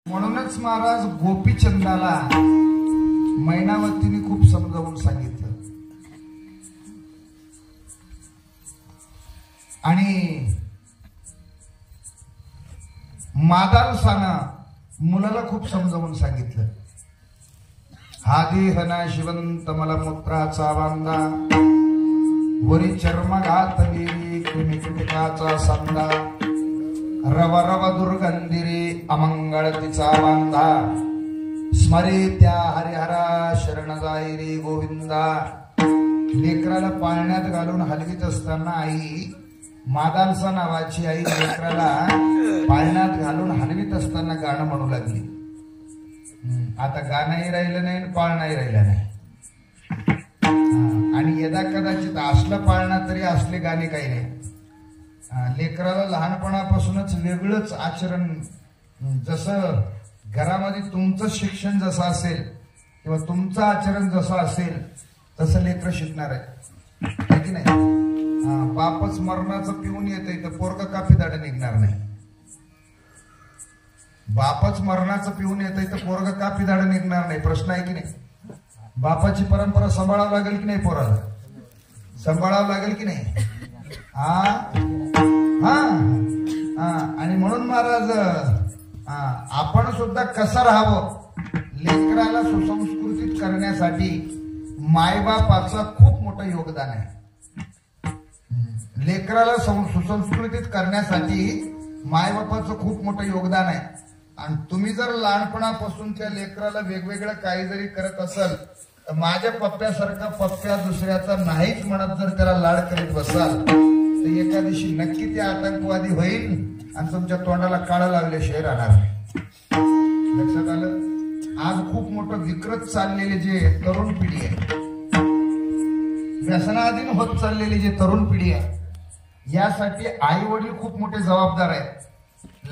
म्हणूनच महाराज गोपीचंदाला मैनावतीने खूप समजावून सांगितलं आणि मादालसाना मुलाला खूप समजावून सांगितलं. हा देह ना शिवंत मला मूत्राचा बांधा, वरी चर्म घातलेली कुमिकुटिकाचा सांदा, रव रव दुर्गंधिरी अमंगळ तिचा बांधा, स्मरे त्या हरिहरा शरण जाई रे गोविंदा. लेकराला पाळण्यात घालून हलवीत असताना आई मादालसा नावाची आई लेकराला पाळण्यात घालून हलवीत असताना गाणं म्हणू लागली. आता गाणंही राहिलं नाही आणि पाळणाही राहिलं नाही. आणि यदा कदाचित असलं पाळणं तरी असले गाणे काही नाही. लेकराला लहानपणापासूनच वेगळंच आचरण, जसं घरामध्ये तुमचं शिक्षण जसं असेल किंवा तुमचं आचरण जसं असेल तसं लेकर शिकणार आहे की नाही. बापच मरणाचं पिऊन येते तर पोरग कापी दाड निघणार नाही. बापच मरणाचं पिऊन येते तर पोरग कापी दाड निघणार नाही. प्रश्न आहे की नाही. बापाची परंपरा सांभाळावं लागेल की नाही. पोराला सांभाळावं लागेल की नाही. आणि म्हणून महाराज आपण सुद्धा कसं राहावं लेकराला सुसंस्कृतित करण्यासाठी मायबापाचं खूप मोठं योगदान आहे. लेकराला सुसंस्कृतित करण्यासाठी मायबापाचं खूप मोठं योगदान आहे. आणि तुम्ही जर लहानपणापासून त्या लेकराला वेगवेगळं काही जरी करत असाल तर माझ्या पप्प्यासारखा पप्प्या दुसऱ्याचा नाहीच म्हणत जर त्याला लाड करीत बसाल तर एका दिवशी नक्की ते आतंकवादी होईल आणि तुमच्या तोंडाला काळं लागल्याशिवाय राहणार नाही. लक्षात आलं. आज खूप मोठं विकृत चाललेले जे तरुण पिढी आहे, व्यसनाधीन होत चाललेली जे तरुण पिढी आहे, यासाठी आई वडील खूप मोठे जबाबदार आहेत.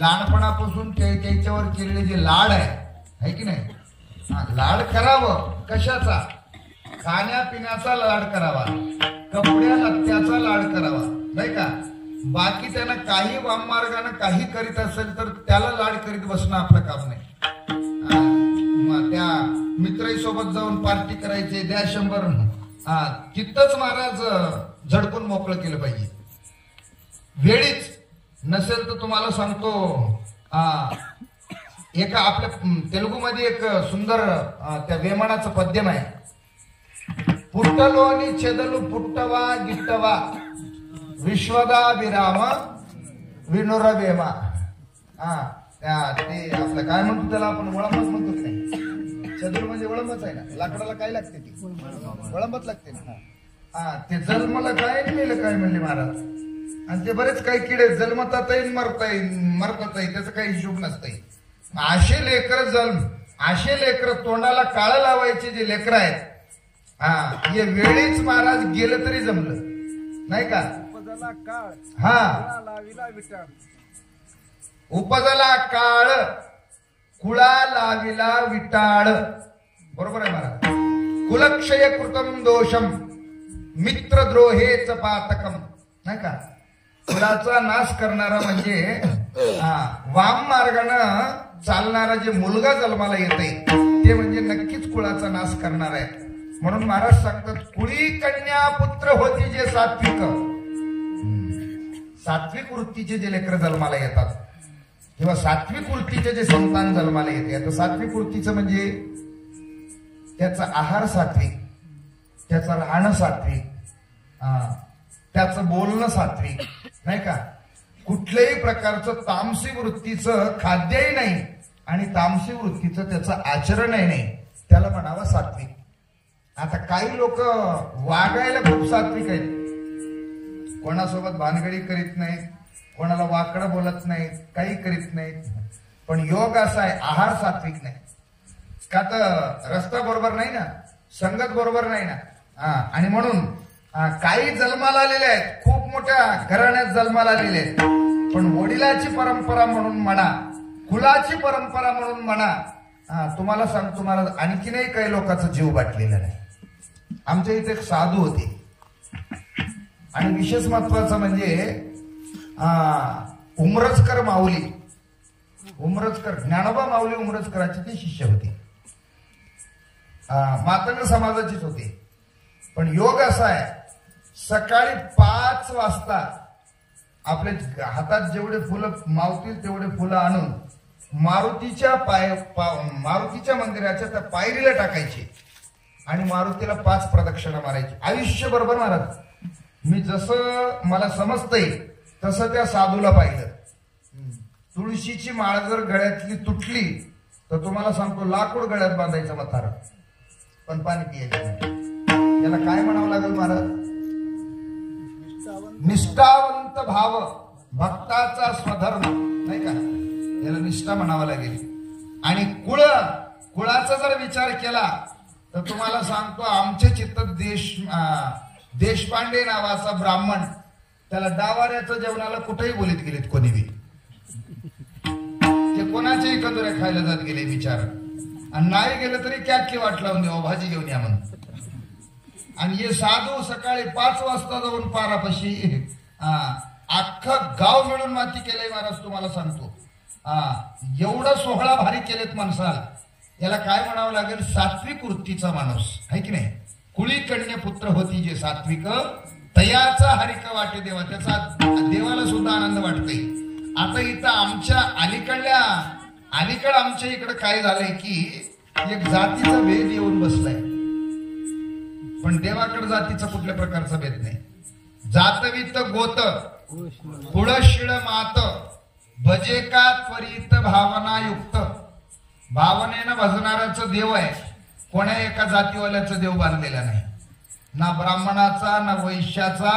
लहानपणापासून त्याच्यावर केलेले जे लाड आहे की नाही. लाड करावं कशाचा. खाण्यापिण्याचा लाड करावा, कपड्या लत्त्याचा लाड करावा नाही का. बाकी त्यांना काही वाममार्गाने काही करीत असेल तर त्याला लाड करीत बसणं आपलं काम नाही. त्या मित्राई सोबत जाऊन पार्टी करायचे, द्या 100, तिथंच महाराज झडकून मोकळं केलं पाहिजे. वेळीच नसेल तर तुम्हाला सांगतो, एका आपल्या तेलुगूमध्ये एक सुंदर त्या वेमनाचं पद्यम आहे. पुट्टलो आणि छेदलू पुट्टवा गिट्टवा विश्वदा विराम विनुर वेमा. ते आपलं काय म्हणतो त्याला आपण वळंबच म्हणतो की नाही. छेदलू म्हणजे वळंबच आहे ना. लाकडाला काय लागते ती वळंबच लागते ना. ते जन्मला काय नेलं काय म्हणले महाराज. आणि ते बरेच काही किडे जन्मतात मरतात त्याचा काही हिशोब नसतंय. असे लेकर तोंडाला काळं लावायचे जे लेकर आहेत, हे वेळीच महाराज गेलं तरी जमलं नाही का. उपजला काळ कुळा लाविला विटाळ. बरोबर आहे महाराज. कुलक्षय कृतम दोषम मित्रद्रोहेच पातकम नाही का. कुलाचा नाश करणारा म्हणजे वाम मार्गानं चालणारा जे मुलगा जन्माला येते ते म्हणजे नक्कीच कुळाचा नाश करणार आहे. म्हणून महाराज सांगतात कुळी कन्या पुत्र होती जे सात्विक वृत्तीचे जे लेकर जन्माला येतात किंवा सात्विक वृत्तीचे जे संतान जन्माला येते. आता सात्विक वृत्तीचं म्हणजे त्याचा आहार सात्विक, त्याचं राहणं सात्विक, त्याचं बोलणं सात्विक नाही का. कुठल्याही प्रकारचं तामसी वृत्तीचं खाद्यही नाही आणि तामसी वृत्तीचं त्याचं आचरणही नाही, त्याला म्हणावं सात्विक. आता काही लोक वागायला खूप सात्विक आहेत. कोणासोबत भानगडी करीत नाहीत, कोणाला वाकडं बोलत नाहीत, काही करीत नाहीत. पण योग असा आहे आहार सात्विक नाही का. तर रस्ता बरोबर नाही ना, संगत बरोबर नाही ना. आणि म्हणून काही जन्माला आलेले आहेत, खूप मोठ्या घराण्यात जन्माला आलेले आहेत, पण वडिलाची परंपरा म्हणून म्हणा, कुलाची परंपरा म्हणून म्हणा, तुम्हाला सांगतो महाराज आणखीनही काही लोकांचा जीव बाटलेला नाही. आमच्या इथे एक साधू होते आणि विशेष महत्वाचं म्हणजे उमरजकर माऊली उमरजकर, ज्ञानोबा माऊली उमरजकरांचे ते शिष्य होते, मातंग समाजाचीच होते. पण योग असा आहे, सकाळी 5 वाजता आपल्या हातात जेवढे फुलं मावतील तेवढे फुलं आणून मारुतीच्या मंदिराच्या त्या पायरीला टाकायचे आणि मारुतीला 5 प्रदक्षिणा मारायची आयुष्य बरोबर. महाराज मी जसं मला समजतंय तसं त्या साधूला पाहिलं. तुळशीची माळ जर गळ्यातली तुटली तर तुम्हाला सांगतो लाकूड गळ्यात बांधायचं म्हातारं, पण पाणी पियायचं. याला काय म्हणावं लागेल महाराज? निष्ठावंत भाव, भक्ताचा स्वधर्म, नाही का? याला निष्ठा म्हणावं लागेल. आणि कुळाचा जर विचार केला तर तुम्हाला सांगतो आमचे चित्त देशपांडे नावाचा ब्राह्मण, त्याला डावाऱ्याचं जेवणाला कुठेही बोलीत गेलेत कोणी बी, ते कोणाच्याही कंदुऱ्या खायला जात गेले विचार. आणि नाही गेलं तरी कॅटली वाट लावून देवा, भाजी घेऊन या म्हणून. आणि हे साधू सकाळी 5 वाजता जाऊन पारापाशी अख्खं गाव मिळून माती केलंय महाराज. तुम्हाला सांगतो एवढा सोहळा भारी केलेत माणसाला. याला काय म्हणावं लागेल? सात्विक वृत्तीचा माणूस आहे की नाही. कुळी कन्या पुत्र होती जे सात्विक, तयाचा हरिक वाटे देवा, त्याचा देवाला सुद्धा आनंद वाटतोय. आता इथं आमच्या अलीकडे आमच्या इकडे काय झालंय की एक जातीचा भेद येऊन बसलाय, पण देवाकडे जातीचा कुठल्या प्रकारचा भेद नाही. जातवित गोत पुळशिळ मात भजे का त्वरित भावना युक्त. भावनेनं भजणाराचं देव आहे, कोण्या एका जातीवाल्याचं देव बांधलेला नाही. ना ब्राह्मणाचा, ना वैश्याचा,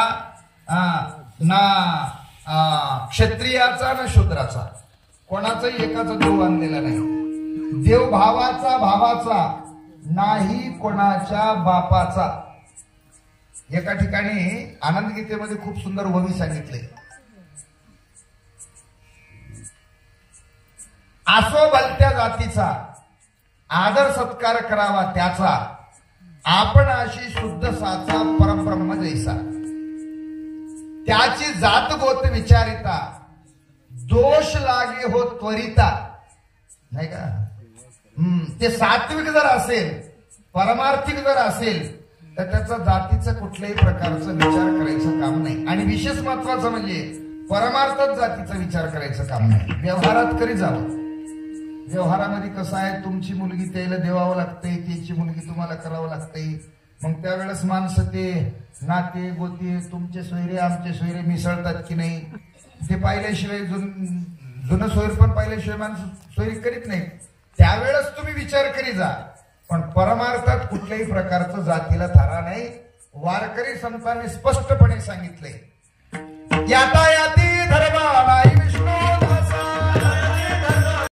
ना क्षत्रियाचा, ना शूद्राचा, कोणाचाही एकाचा देव बांधलेला नाही. देव भावाचा नाही कोणाच्या बापाचा. एका ठिकाणी आनंद गीतेमध्ये खूप सुंदर ओवी सांगितले. असो भलत्या जातीचा आदर सत्कार करावा त्याचा, आपण अशी शुद्ध साचा परब्रह्म जैसा. त्याची जात गोत विचारिता, दोष लागे हो त्वरिता, नाही का? ते सात्विक जर असेल, परमार्थिक जर असेल तर त्याचा जातीचं कुठल्याही प्रकारचा विचार करायचं काम नाही. आणि विशेष महत्वाचं म्हणजे परमार्थात जातीचा विचार करायचं काम नाही. व्यवहारात करी जावं. व्यवहारामध्ये कसं आहे, तुमची मुलगी त्याला देवावं लागते, त्याची मुलगी तुम्हाला करावं लागते. मग त्यावेळेस माणसं ते नाते गोते, तुमचे सोयरे आमचे सोयरे मिसळतात की नाही ते पाहिल्याशिवाय, जुनं सोयर पण पाहिल्याशिवाय माणसं सोयरी करीत नाही. त्यावेळेस तुम्ही विचार करी जा. पण परमार्थात कुठल्याही प्रकारचं जातीला थारा नाही. वारकरी संतांनी स्पष्टपणे सांगितले, यातायाती